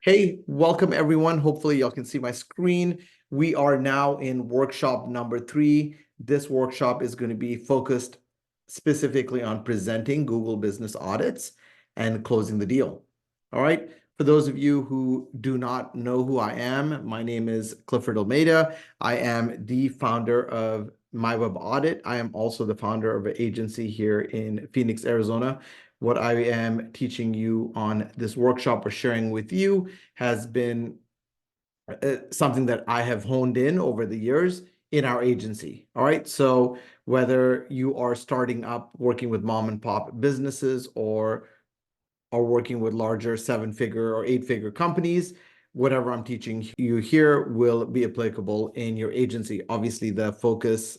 Hey, welcome everyone. Hopefully y'all can see my screen. We are now in workshop number 3. This workshop is going to be focused specifically on presenting Google Business Audits and closing the deal. All right. For those of you who do not know who I am, my name is Clifford Almeida. I am the founder of MyWeb Audit. I am also the founder of an agency here in Phoenix, Arizona. What I am teaching you on this workshop or sharing with you has been something that I have honed in over the years in our agency. All right. So whether you are starting up working with mom and pop businesses or are working with larger 7-figure or 8-figure companies, whatever I'm teaching you here will be applicable in your agency. Obviously, the focus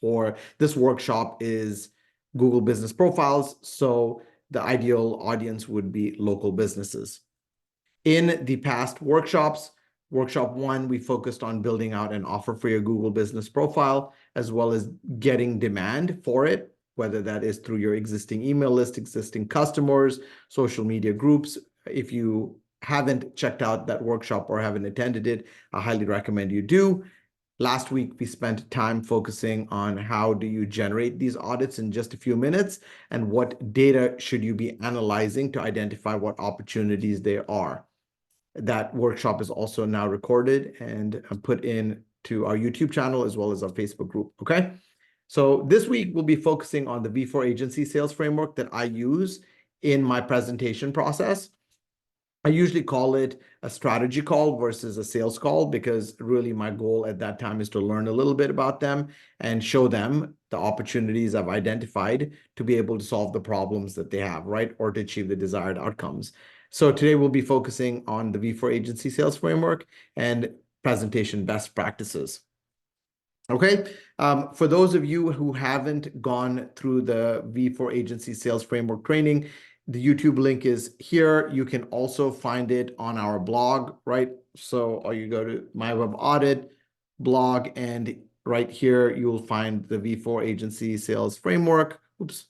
for this workshop is Google Business Profiles. So the ideal audience would be local businesses. In the past workshops, workshop 1, we focused on building out an offer for your Google Business Profile, as well as getting demand for it, whether that is through your existing email list, existing customers, social media groups. If you haven't checked out that workshop or haven't attended it, I highly recommend you do. Last week, we spent time focusing on how do you generate these audits in just a few minutes and what data should you be analyzing to identify what opportunities there are. That workshop is also now recorded and put in to our YouTube channel as well as our Facebook group, okay? So this week, we'll be focusing on the V4 agency sales framework that I use in my presentation process. I usually call it a strategy call versus a sales call because really my goal at that time is to learn a little bit about them and show them the opportunities I've identified to be able to solve the problems that they have, right? Or to achieve the desired outcomes. So today we'll be focusing on the V4 agency sales framework and presentation best practices. Okay, for those of you who haven't gone through the V4 agency sales framework training, the YouTube link is here. You can also find it on our blog, right? So, or you go to MyWeb Audit blog, and right here, you'll find the V4 agency sales framework. Oops,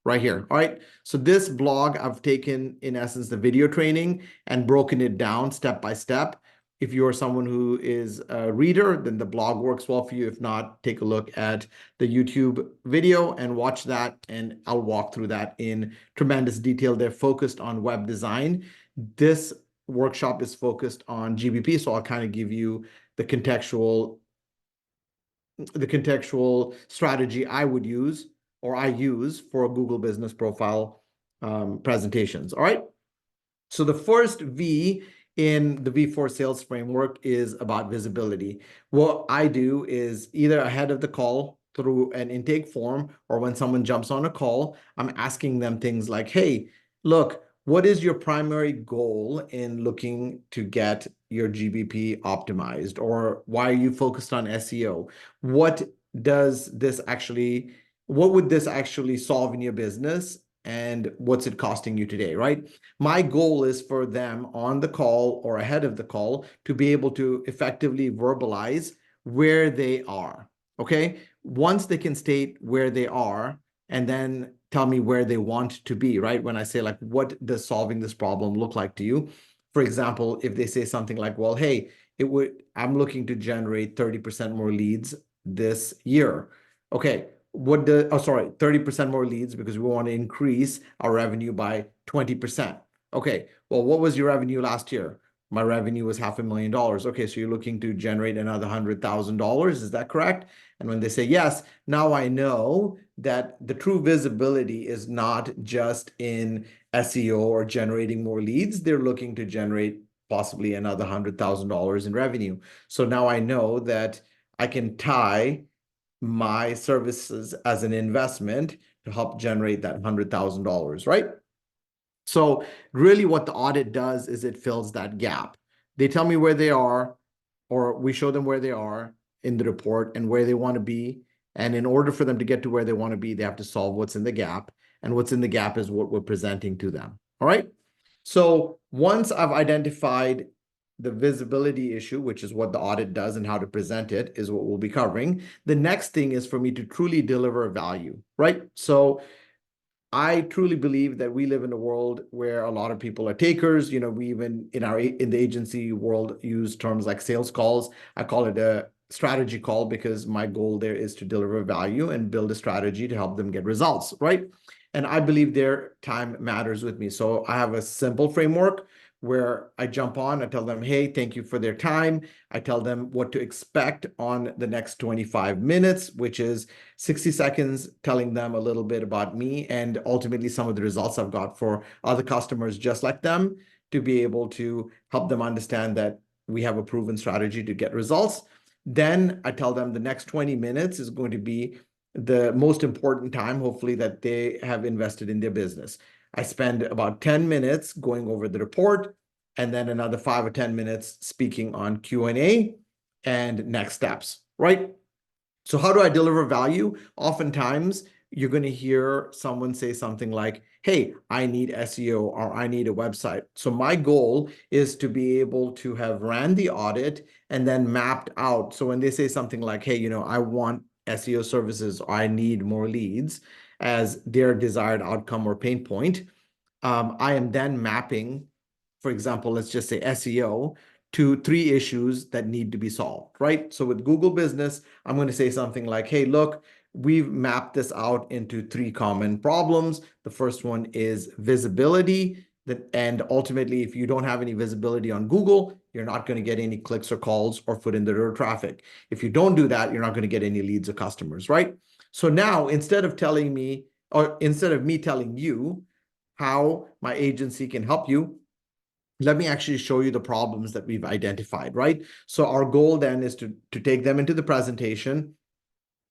right here. All right. So this blog, I've taken, in essence, the video training and broken it down step by step. If you're someone who is a reader, then the blog works well for you. If not, take a look at the YouTube video and watch that, and I'll walk through that in tremendous detail. They're focused on web design. This workshop is focused on GBP, so I'll kind of give you the contextual strategy I would use or I use for Google Business Profile presentations. All right. So the first V in the V4 sales framework is about visibility. What I do is either ahead of the call through an intake form or when someone jumps on a call, I'm asking them things like, hey, look, what is your primary goal in looking to get your GBP optimized? Or why are you focused on SEO? What would this actually solve in your business? And what's it costing you today, right? My goal is for them on the call or ahead of the call to be able to effectively verbalize where they are, okay? Once they can state where they are and then tell me where they want to be, right? When I say like, what does solving this problem look like to you? For example, if they say something like, well, hey, I'm looking to generate 30% more leads this year. Okay, 30% more leads because we want to increase our revenue by 20%. Okay, well, what was your revenue last year? My revenue was $500,000. Okay, so you're looking to generate another $100,000. Is that correct? And when they say yes, now I know that the true visibility is not just in SEO or generating more leads. They're looking to generate possibly another $100,000 in revenue. So now I know that I can tie my services as an investment to help generate that $100,000, right? So really what the audit does is it fills that gap. They tell me where they are, or we show them where they are in the report and where they want to be. And in order for them to get to where they want to be, they have to solve what's in the gap. And what's in the gap is what we're presenting to them. All right. So once I've identified the visibility issue, which is what the audit does and how to present it, is what we'll be covering. The next thing is for me to truly deliver value, right? So I truly believe that we live in a world where a lot of people are takers. We even in the agency world use terms like sales calls. I call it a strategy call because my goal there is to deliver value and build a strategy to help them get results, right? And I believe their time matters with me. So I have a simple framework where I jump on, I tell them, hey, thank you for their time. I tell them what to expect on the next 25 minutes, which is 60 seconds telling them a little bit about me and ultimately some of the results I've got for other customers just like them, to be able to help them understand that we have a proven strategy to get results. Then I tell them the next 20 minutes is going to be the most important time, hopefully, that they have invested in their business. I spend about 10 minutes going over the report, and then another 5 or 10 minutes speaking on Q&A and next steps, right? So how do I deliver value? Oftentimes, you're going to hear someone say something like, hey, I need SEO or I need a website. So my goal is to be able to have ran the audit and then mapped out. So when they say something like, hey, I want SEO services or I need more leads as their desired outcome or pain point, I am then mapping, for example, let's just say SEO, to 3 issues that need to be solved, right? So with Google Business, I'm going to say something like, hey, look, we've mapped this out into 3 common problems. The first one is visibility. And ultimately, if you don't have any visibility on Google, you're not going to get any clicks or calls or foot in the door traffic. If you don't do that, you're not going to get any leads or customers, right? So now, instead of me telling you how my agency can help you, let me actually show you the problems that we've identified, right? So our goal then is to take them into the presentation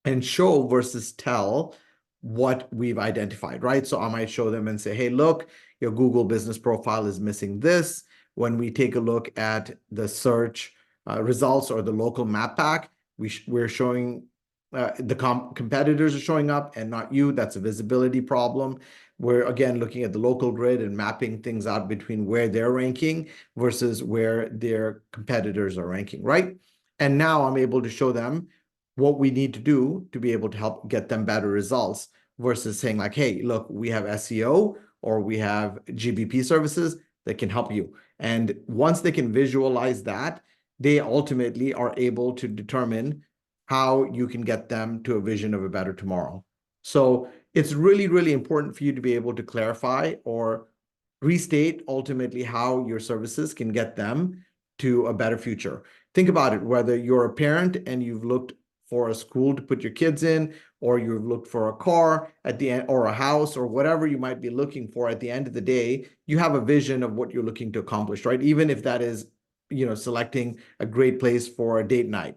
and show versus tell what we've identified, right? So I might show them and say, hey, look, your Google business profile is missing this. When we take a look at the search results or the local map pack, we're showing the competitors are showing up and not you. That's a visibility problem. We're again looking at the local grid and mapping things out between where they're ranking versus where their competitors are ranking, right? And now I'm able to show them what we need to do to be able to help get them better results versus saying like, hey, look, we have SEO or we have GBP services that can help you. And once they can visualize that, they ultimately are able to determine how you can get them to a vision of a better tomorrow. So it's really, really important for you to be able to clarify or restate ultimately how your services can get them to a better future. Think about it, whether you're a parent and you've looked for a school to put your kids in, or you've looked for a car at the end, or a house, or whatever you might be looking for, at the end of the day, you have a vision of what you're looking to accomplish, right? Even if that is, selecting a great place for a date night,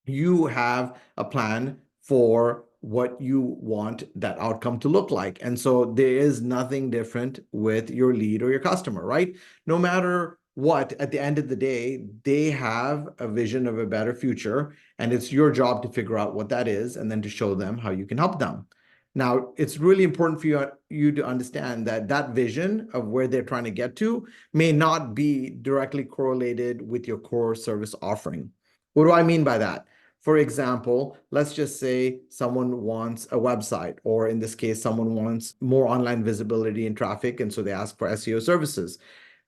you have a plan for what you want that outcome to look like. And so there is nothing different with your lead or your customer, right? No matter what, at the end of the day, they have a vision of a better future, and it's your job to figure out what that is and then to show them how you can help them. Now, it's really important for you to understand that that vision of where they're trying to get to may not be directly correlated with your core service offering. What do I mean by that? For example, let's just say someone wants a website, or in this case, someone wants more online visibility and traffic, and so they ask for SEO services.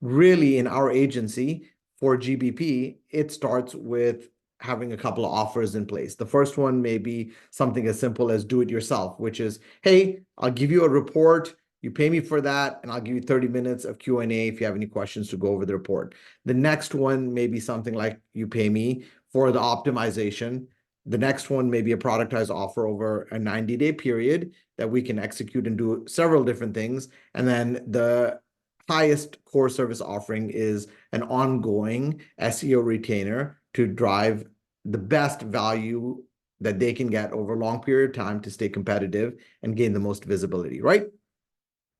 Really, in our agency for GBP, it starts with having a couple of offers in place. The first one may be something as simple as do it yourself, which is, hey, I'll give you a report. You pay me for that, and I'll give you 30 minutes of Q&A if you have any questions to go over the report. The next one may be something like you pay me for the optimization. The next one may be a productized offer over a 90-day period that we can execute and do several different things. And then the highest core service offering is an ongoing SEO retainer to drive the best value that they can get over a long period of time to stay competitive and gain the most visibility, right?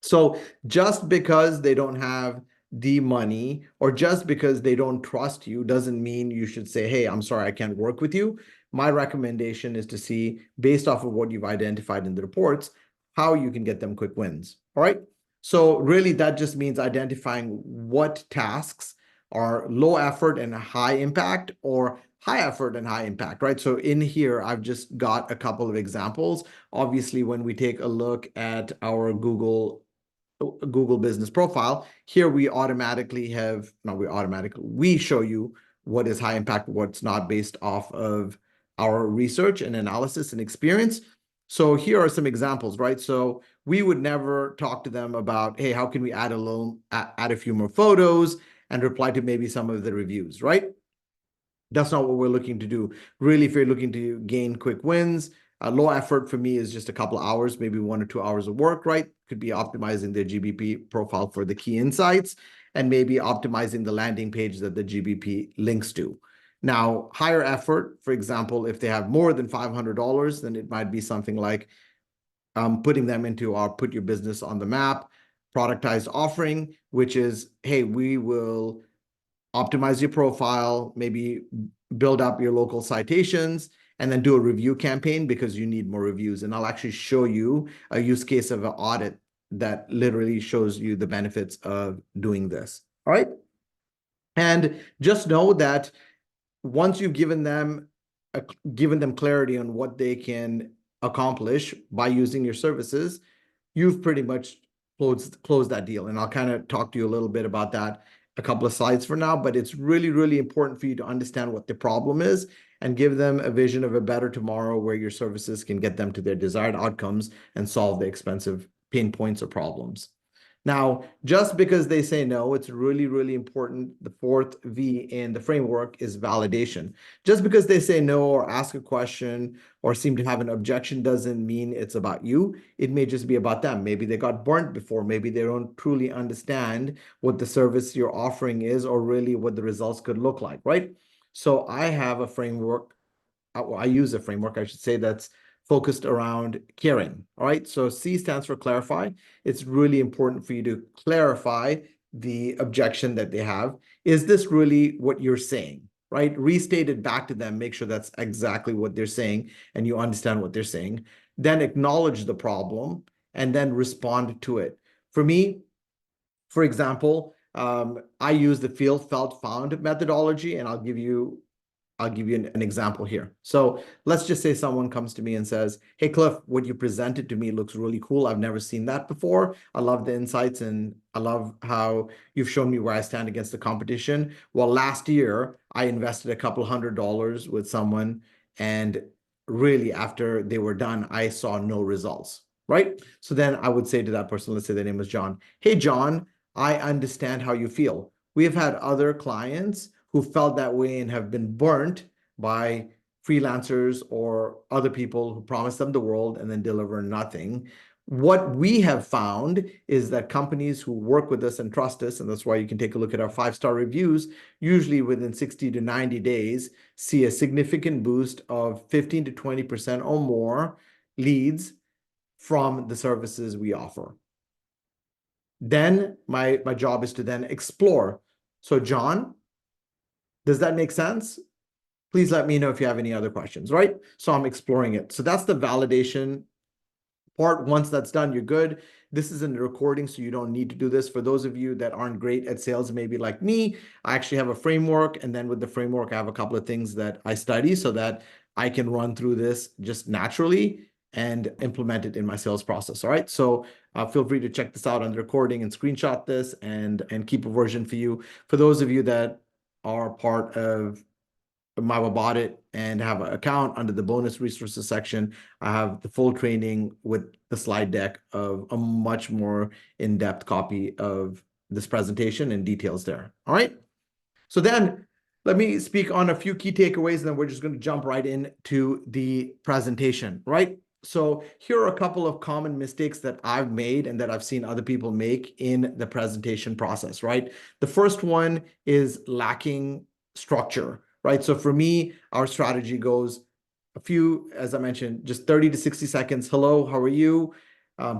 So just because they don't have the money or just because they don't trust you doesn't mean you should say, hey, I'm sorry, I can't work with you. My recommendation is to see, based off of what you've identified in the reports, how you can get them quick wins. All right. So really, that just means identifying what tasks are low effort and high impact, or high effort and high impact, right? So in here, I've just got a couple of examples. Obviously, when we take a look at our Google Business Profile, here we automatically have, no, we show you what is high impact, what's not, based off of our research and analysis and experience. So here are some examples, right? So we would never talk to them about, hey, how can we add a few more photos and reply to maybe some of the reviews, right? That's not what we're looking to do. Really, if you're looking to gain quick wins, low effort for me is just a couple of hours, maybe 1 or 2 hours of work, right? Could be optimizing their GBP profile for the key insights and maybe optimizing the landing page that the GBP links to. Now, higher effort, for example, if they have more than $500, then it might be something like putting them into our Put Your Business on the Map productized offering, which is, hey, we will optimize your profile, maybe build up your local citations, and then do a review campaign because you need more reviews. And I'll actually show you a use case of an audit that literally shows you the benefits of doing this. All right. And just know that once you've given them clarity on what they can accomplish by using your services, you've pretty much closed that deal. And I'll kind of talk to you a little bit about that a couple of slides for now, but it's really, really important for you to understand what the problem is and give them a vision of a better tomorrow where your services can get them to their desired outcomes and solve the expensive pain points or problems. Now, just because they say no, it's really, really important. The fourth V in the framework is validation. Just because they say no or ask a question or seem to have an objection doesn't mean it's about you. It may just be about them. Maybe they got burnt before. Maybe they don't truly understand what the service you're offering is or really what the results could look like, right? So I have a framework. I use a framework, I should say, that's focused around caring. All right. So C stands for clarify. It's really important for you to clarify the objection that they have. Is this really what you're saying? Right? Restate it back to them. Make sure that's exactly what they're saying and you understand what they're saying. Then acknowledge the problem and then respond to it. For me, for example, I use the feel, felt, found methodology, and I'll give you an example here. So let's just say someone comes to me and says, hey, Cliff, what you presented to me looks really cool. I've never seen that before. I love the insights and I love how you've shown me where I stand against the competition. Well, last year, I invested a couple $100 with someone, and really after they were done, I saw no results, right? So then I would say to that person, let's say their name was John, hey, John, I understand how you feel. We have had other clients who felt that way and have been burnt by freelancers or other people who promise them the world and then deliver nothing. What we have found is that companies who work with us and trust us, and that's why you can take a look at our 5-star reviews, usually within 60 to 90 days, see a significant boost of 15 to 20% or more leads from the services we offer. Then my job is to then explore. So John, does that make sense? Please let me know if you have any other questions, right? So I'm exploring it. So that's the validation part. Once that's done, you're good. This isn't a recording, so you don't need to do this. For those of you that aren't great at sales, maybe like me, I actually have a framework. And then with the framework, I have a couple of things that I study so that I can run through this just naturally and implement it in my sales process. All right. So feel free to check this out on the recording and screenshot this and keep a version for you. For those of you that are part of my web audit and have an account, under the bonus resources section, I have the full training with the slide deck of a much more in-depth copy of this presentation and details there. All right. So then let me speak on a few key takeaways, and then we're just going to jump right into the presentation, right? So here are a couple of common mistakes that I've made and that I've seen other people make in the presentation process, right? The first one is lacking structure, right? So for me, our strategy goes a few, as I mentioned, just 30 to 60 seconds. Hello, how are you?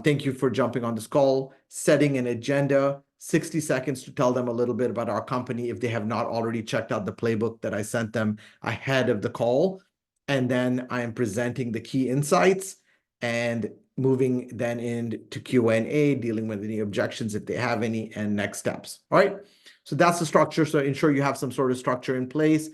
Thank you for jumping on this call. Setting an agenda, 60 seconds to tell them a little bit about our company if they have not already checked out the playbook that I sent them ahead of the call. And then I am presenting the key insights and moving then into Q&A, dealing with any objections if they have any, and next steps. All right. So that's the structure. So ensure you have some sort of structure in place.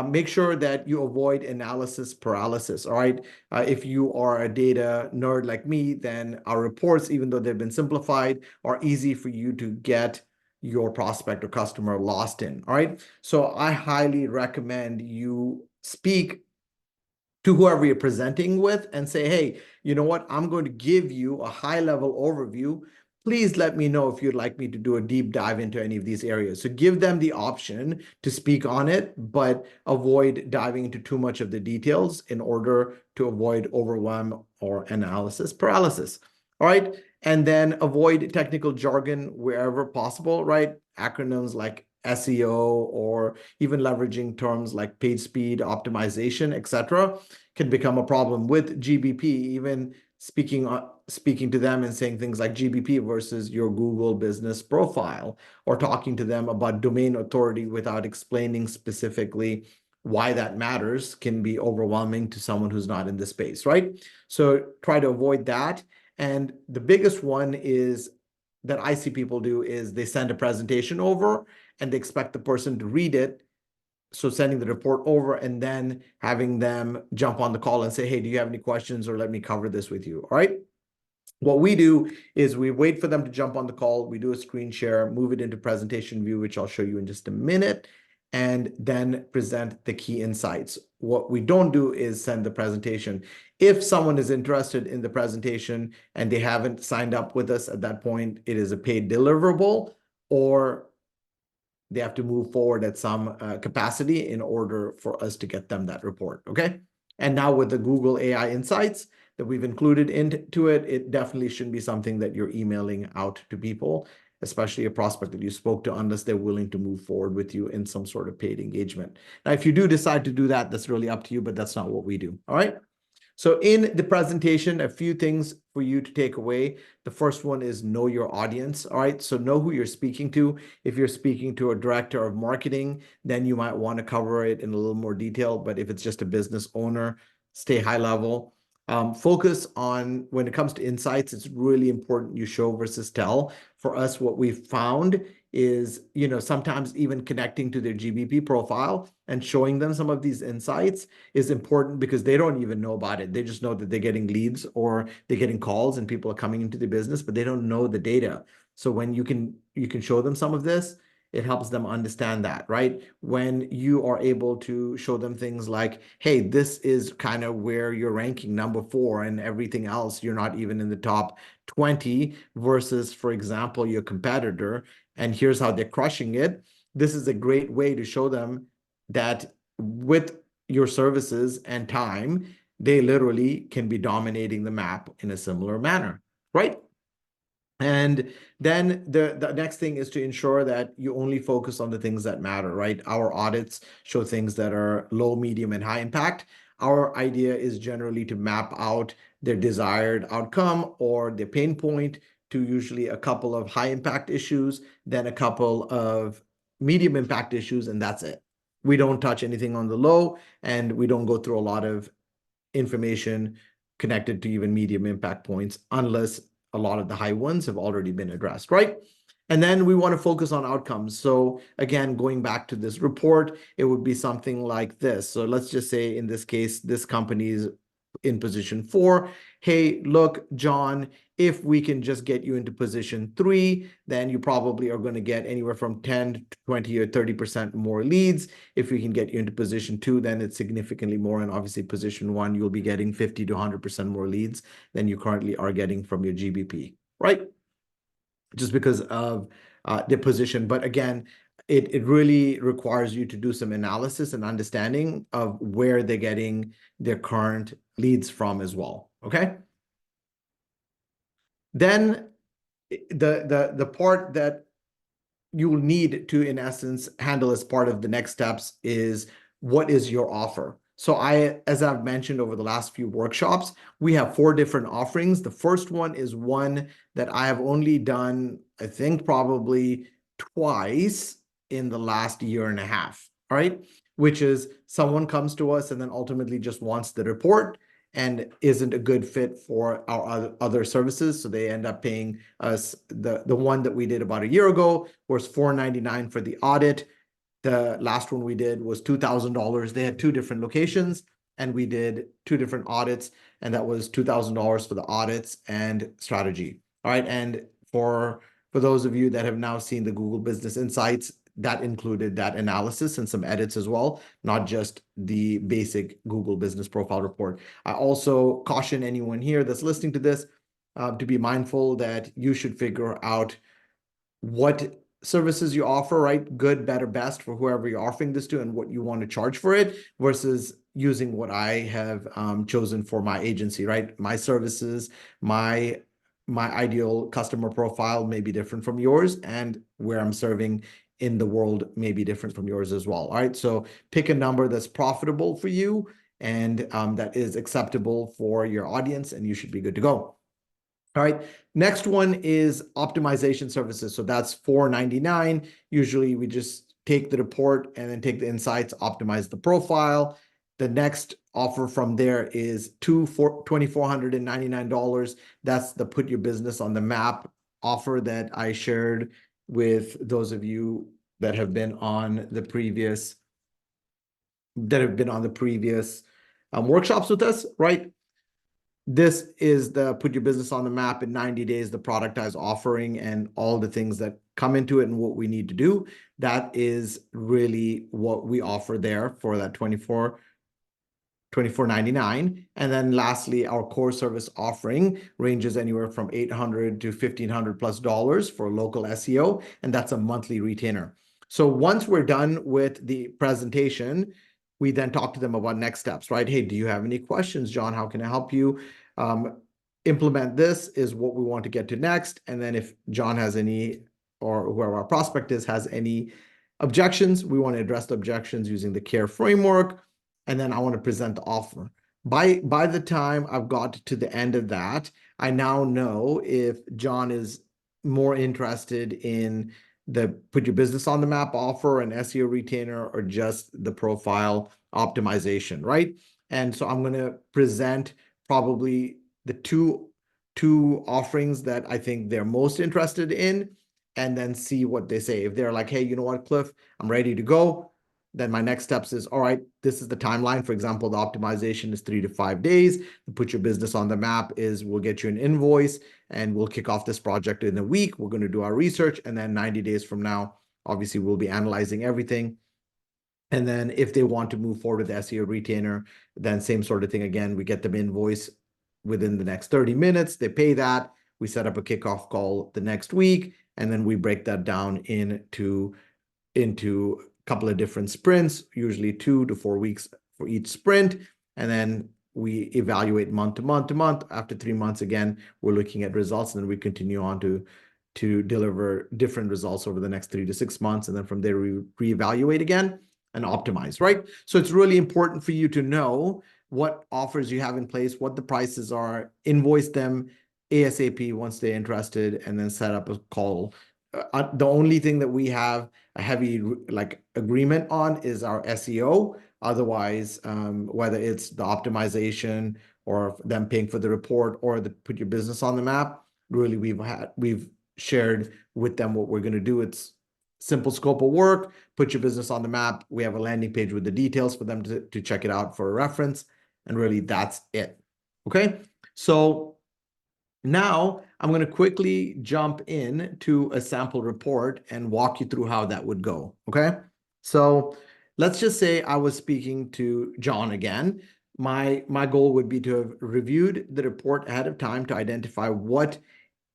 Make sure that you avoid analysis paralysis. All right. If you are a data nerd like me, then our reports, even though they've been simplified, are easy for you to get your prospect or customer lost in. All right. So I highly recommend you speak to whoever you're presenting with and say, hey, you know what? I'm going to give you a high-level overview. Please let me know if you'd like me to do a deep dive into any of these areas. So give them the option to speak on it, but avoid diving into too much of the details in order to avoid overwhelm or analysis paralysis. All right. And then avoid technical jargon wherever possible, right? Acronyms like SEO or even leveraging terms like page speed, optimization, etc., can become a problem with GBP. Even speaking to them and saying things like GBP versus your Google business profile, or talking to them about domain authority without explaining specifically why that matters, can be overwhelming to someone who's not in the space, right? So try to avoid that. And the biggest one is that I see people do is they send a presentation over and they expect the person to read it. So sending the report over and then having them jump on the call and say, hey, do you have any questions, or let me cover this with you? All right. What we do is we wait for them to jump on the call. We do a screen share, move it into presentation view, which I'll show you in just a minute, and then present the key insights. What we don't do is send the presentation. If someone is interested in the presentation and they haven't signed up with us at that point, it is a paid deliverable, or they have to move forward at some capacity in order for us to get them that report, okay? And now with the Google AI Insights that we've included into it, it definitely shouldn't be something that you're emailing out to people, especially a prospect that you spoke to, unless they're willing to move forward with you in some sort of paid engagement. Now, if you do decide to do that, that's really up to you, but that's not what we do, all right? So in the presentation, a few things for you to take away. The first one is know your audience. All right. So know who you're speaking to. If you're speaking to a director of marketing, then you might want to cover it in a little more detail. But if it's just a business owner, stay high level. Focus on, when it comes to insights, it's really important you show versus tell. For us, what we've found is, sometimes even connecting to their GBP profile and showing them some of these insights is important, because they don't even know about it. They just know that they're getting leads or they're getting calls and people are coming into the business, but they don't know the data. So when you can show them some of this, it helps them understand that, right? When you are able to show them things like, hey, this is kind of where you're ranking number 4, and everything else, you're not even in the top 20 versus, for example, your competitor, and here's how they're crushing it. This is a great way to show them that with your services and time, they literally can be dominating the map in a similar manner, right? And then the next thing is to ensure that you only focus on the things that matter, right? Our audits show things that are low, medium, and high impact. Our idea is generally to map out their desired outcome or their pain point to usually a couple of high impact issues, then a couple of medium impact issues, and that's it. We don't touch anything on the low, and we don't go through a lot of information connected to even medium impact points unless a lot of the high ones have already been addressed, right? And then we want to focus on outcomes. So again, going back to this report, it would be something like this. So let's just say in this case, this company is in position 4. Hey, look, John, if we can just get you into position 3, then you probably are going to get anywhere from 10 to 20 or 30% more leads. If we can get you into position 2, then it's significantly more. And obviously position 1, you'll be getting 50 to 100% more leads than you currently are getting from your GBP, right? Just because of their position. But again, it really requires you to do some analysis and understanding of where they're getting their current leads from as well, okay? Then the part that you will need to, in essence, handle as part of the next steps is, what is your offer? So as I've mentioned over the last few workshops, we have 4 different offerings. The first one is one that I have only done, I think, probably twice in the last year and a half, all right? Which is someone comes to us and then ultimately just wants the report and isn't a good fit for our other services. So they end up paying us. The one that we did about a year ago was $4.99 for the audit. The last one we did was $2,000. They had two different locations, and we did two different audits, and that was $2,000 for the audits and strategy. All right, and for those of you that have now seen the Google Business Insights, that included that analysis and some edits as well, not just the basic Google Business Profile report. I also caution anyone here that's listening to this to be mindful that you should figure out what services you offer, right? Good, better, best for whoever you're offering this to and what you want to charge for it versus using what I have chosen for my agency, right? My services, my ideal customer profile may be different from yours, and where I'm serving in the world may be different from yours as well. All right, so pick a number that's profitable for you and that is acceptable for your audience, and you should be good to go. All right, next one is optimization services. So that's $4.99. Usually we just take the report and then take the insights, optimize the profile. The next offer from there is $2,499. That's the Put Your Business on the Map offer that I shared with those of you that have been on the previous workshops with us, right? This is the Put Your Business on the Map in 90 days, the productized offering and all the things that come into it and what we need to do. That is really what we offer there for that $24.99. And then lastly, our core service offering ranges anywhere from $800 to $1,500+ for local SEO, and that's a monthly retainer. So once we're done with the presentation, we then talk to them about next steps, right? Hey, do you have any questions, John? How can I help you? Implement this is what we want to get to next. And then if John has any, or whoever our prospect is, has any objections, we want to address the objections using the CARE framework. And then I want to present the offer. By the time I've got to the end of that, I now know if John is more interested in the Put Your Business on the Map offer, an SEO retainer, or just the profile optimization, right? And so I'm going to present probably the two offerings that I think they're most interested in, and then see what they say. If they're like, hey, you know what, Cliff, I'm ready to go, then my next steps is, all right, this is the timeline. For example, the optimization is 3 to 5 days. To Put Your Business on the Map is we'll get you an invoice and we'll kick off this project in a week. We're going to do our research. And then 90 days from now, obviously, we'll be analyzing everything. And then if they want to move forward with the SEO retainer, then same sort of thing again. We get them invoice within the next 30 minutes. They pay that. We set up a kickoff call the next week. And then we break that down into couple of different sprints, usually 2 to 4 weeks for each sprint. And then we evaluate month to month to month. After 3 months, again, we're looking at results, and then we continue on to deliver different results over the next 3 to 6 months. And then from there, we reevaluate again and optimize, right? So it's really important for you to know what offers you have in place, what the prices are, invoice them ASAP once they're interested, and then set up a call. The only thing that we have a heavy agreement on is our SEO. Otherwise, whether it's the optimization or them paying for the report or the Put Your Business on the Map, really we've shared with them what we're going to do. It's simple scope of work, Put Your Business on the Map. We have a landing page with the details for them to check it out for a reference. And really that's it. Okay. So now I'm going to quickly jump in to a sample report and walk you through how that would go. Okay. So let's just say I was speaking to John again. My goal would be to have reviewed the report ahead of time to identify what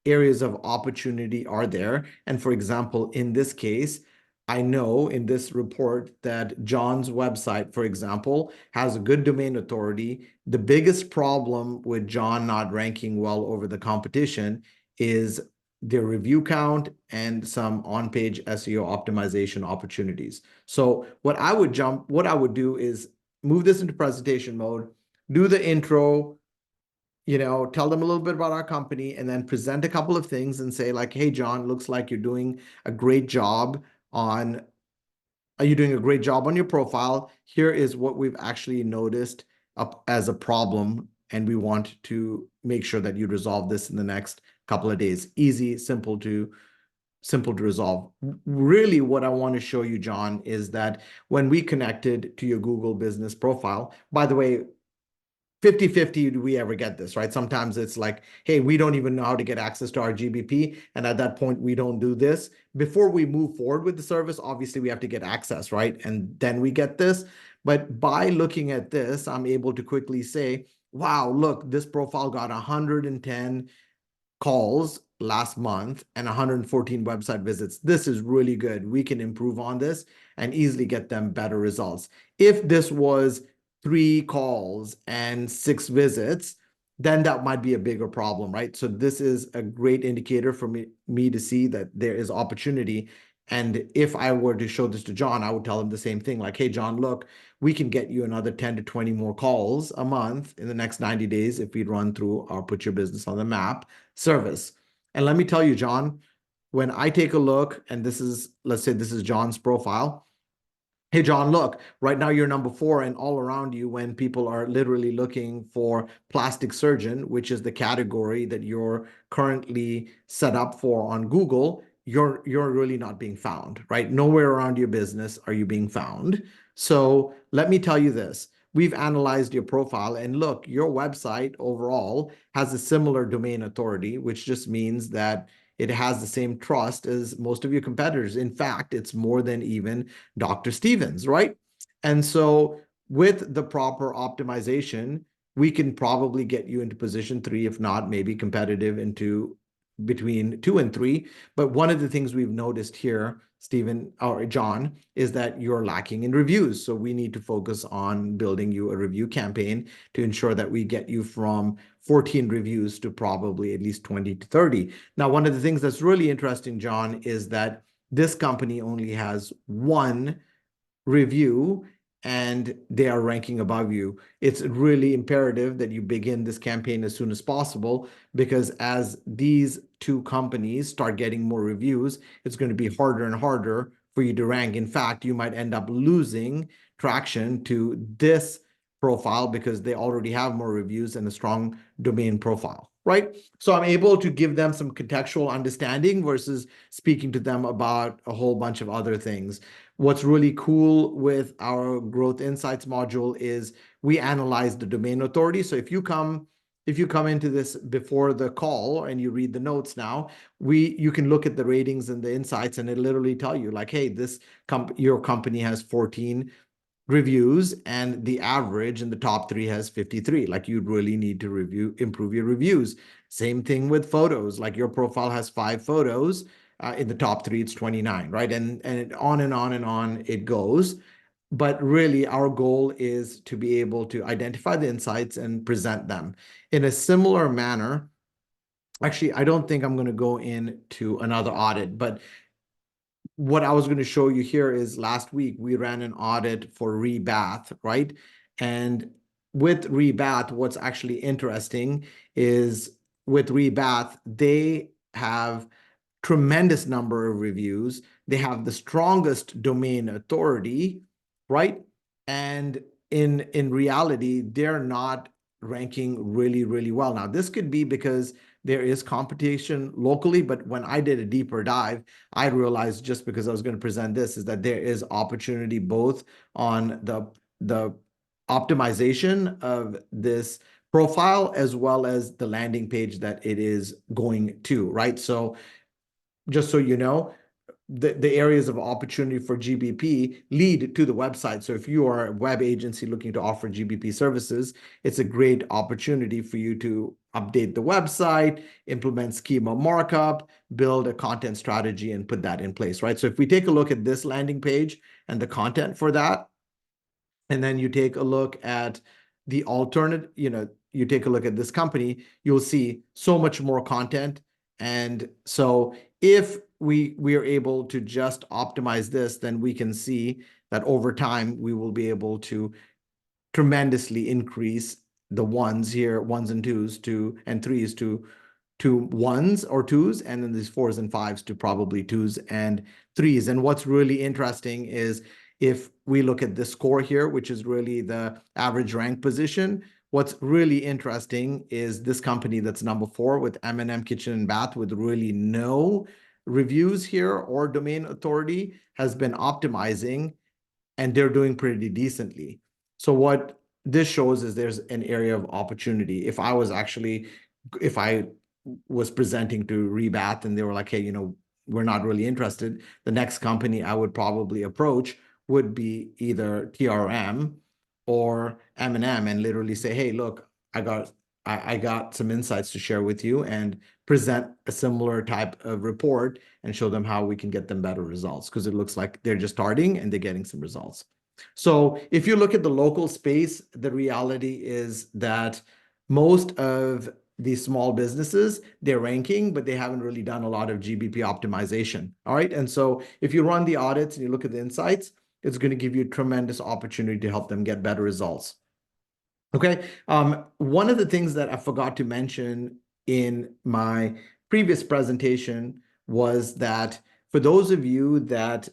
areas of opportunity are there. And for example, in this case, I know in this report that John's website, for example, has a good domain authority. The biggest problem with John not ranking well over the competition is their review count and some on-page SEO optimization opportunities. So what I would do is move this into presentation mode, do the intro, tell them a little bit about our company, and then present a couple of things and say like, hey, John, looks like you're doing a great job on your profile. Here is what we've actually noticed up as a problem, and we want to make sure that you resolve this in the next couple of days. Easy, simple to simple to resolve. Really, what I want to show you, John, is that when we connected to your Google business profile, by the way, 50-50, do we ever get this, right? Sometimes it's like, hey, we don't even know how to get access to our GBP. And at that point, we don't do this. Before we move forward with the service, obviously we have to get access, right? And then we get this. But by looking at this, I'm able to quickly say, wow, look, this profile got 110 calls last month and 114 website visits. This is really good. We can improve on this and easily get them better results. If this was 3 calls and 6 visits, then that might be a bigger problem, right? So this is a great indicator for me to see that there is opportunity. And if I were to show this to John, I would tell him the same thing, like, hey, John, look, we can get you another 10 to 20 more calls a month in the next 90 days if we run through our Put Your Business on the Map service. And let me tell you, John, when I take a look, and this is, let's say this is John's profile. Hey, John, look, right now you're number 4, and all around you, when people are literally looking for plastic surgeon, which is the category that you're currently set up for on Google, you're really not being found, right? Nowhere around your business are you being found. So let me tell you this. We've analyzed your profile, and look, your website overall has a similar domain authority, which just means that it has the same trust as most of your competitors. In fact, it's more than even Dr. Stevens, right? And so with the proper optimization, we can probably get you into position 3, if not maybe competitive into between 2 and 3. But one of the things we've noticed here, Stephen or John, is that you're lacking in reviews. So we need to focus on building you a review campaign to ensure that we get you from 14 reviews to probably at least 20 to 30. Now, one of the things that's really interesting, John, is that this company only has 1 review and they are ranking above you. It's really imperative that you begin this campaign as soon as possible, because as these 2 companies start getting more reviews, it's going to be harder and harder for you to rank. In fact, you might end up losing traction to this profile because they already have more reviews and a strong domain profile, right? So I'm able to give them some contextual understanding versus speaking to them about a whole bunch of other things. What's really cool with our Growth Insights module is we analyze the domain authority. So if you come into this before the call and you read the notes now, you can look at the ratings and the insights, and it literally tell you like, hey, your company has 14 reviews and the average in the top 3 has 53. Like, you really need to improve your reviews. Same thing with photos. Like, your profile has 5 photos. In the top 3, it's 29, right? And on and on and on it goes. But really, our goal is to be able to identify the insights and present them in a similar manner. Actually, I don't think I'm going to go into another audit, but what I was going to show you here is last week we ran an audit for Rebath, right? And with Rebath, what's actually interesting is with Rebath, they have tremendous number of reviews. They have the strongest domain authority, right? And in reality, they're not ranking really, really well. Now, this could be because there is competition locally, but when I did a deeper dive, I realized, just because I was going to present this, is that there is opportunity both on the optimization of this profile as well as the landing page that it is going to, right? So just so you know, the areas of opportunity for GBP lead to the website. So if you are a web agency looking to offer GBP services, it's a great opportunity for you to update the website, implement schema markup, build a content strategy, and put that in place, right? So if we take a look at this landing page and the content for that, and then you take a look at the alternate, you take a look at this company, you'll see so much more content. And so if we are able to just optimize this, then we can see that over time we will be able to tremendously increase the ones and 2s and 3s to 1s or 2s, and then these 4s and 5s to probably 2s and 3s. And what's really interesting is if we look at this score here, which is really the average rank position, what's really interesting is this company that's number 4 with M&M Kitchen and Bath with really no reviews here or domain authority has been optimizing, and they're doing pretty decently. So what this shows is there's an area of opportunity. If I was presenting to Rebath and they were like, hey, we're not really interested, the next company I would probably approach would be either TRM or M&M and literally say, hey, look, I got some insights to share with you, and present a similar type of report and show them how we can get them better results, because it looks like they're just starting and they're getting some results. So if you look at the local space, the reality is that most of these small businesses, they're ranking, but they haven't really done a lot of GBP optimization. All right. And so if you run the audits and you look at the insights, it's going to give you a tremendous opportunity to help them get better results. Okay. One of the things that I forgot to mention in my previous presentation was that for those of you that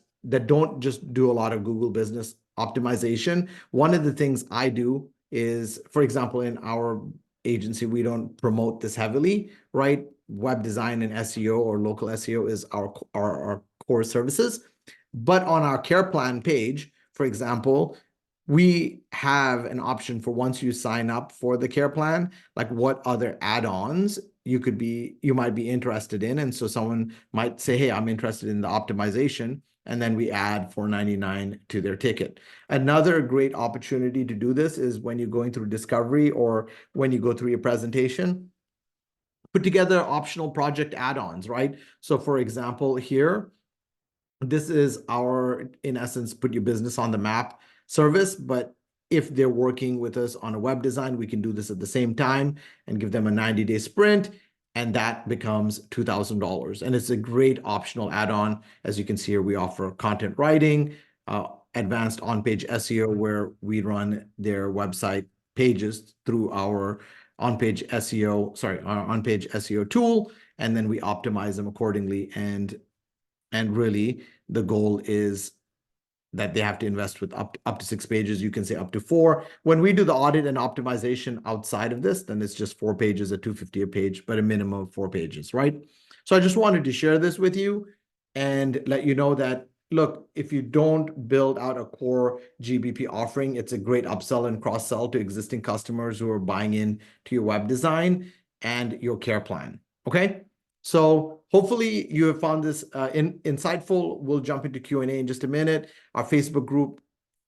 don't just do a lot of Google Business optimization, one of the things I do is, for example, in our agency, we don't promote this heavily, right? Web design and SEO or local SEO is our core services. But on our care plan page, for example, we have an option for once you sign up for the care plan, like what other add-ons you might be interested in. And so someone might say, hey, I'm interested in the optimization. And then we add $4.99 to their ticket. Another great opportunity to do this is when you're going through discovery or when you go through your presentation, put together optional project add-ons, right? So for example, here, this is our, in essence, put your business on the map service. But if they're working with us on a web design, we can do this at the same time and give them a 90-day sprint. And that becomes $2,000. And it's a great optional add-on. As you can see here, we offer content writing, advanced on-page SEO, where we run their website pages through our on-page SEO tool. And then we optimize them accordingly. And really, the goal is that they have to invest with up to 6 pages. You can say up to 4. When we do the audit and optimization outside of this, then it's just 4 pages at $250 a page, but a minimum of 4 pages, right? So I just wanted to share this with you and let you know that, look, if you don't build out a core GBP offering, it's a great upsell and cross-sell to existing customers who are buying in to your web design and your care plan, okay? So hopefully you have found this insightful. We'll jump into Q&A in just a minute. Our Facebook group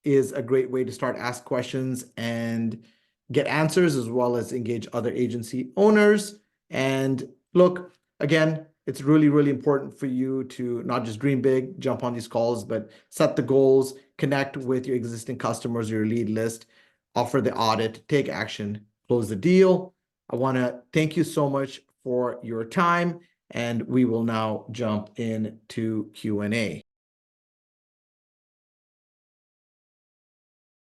is a great way to start ask questions and get answers, as well as engage other agency owners. And look, again, it's really, really important for you to not just dream big, jump on these calls, but set the goals, connect with your existing customers, your lead list, offer the audit, take action, close the deal. I want to thank you so much for your time, and we will now jump into Q&A.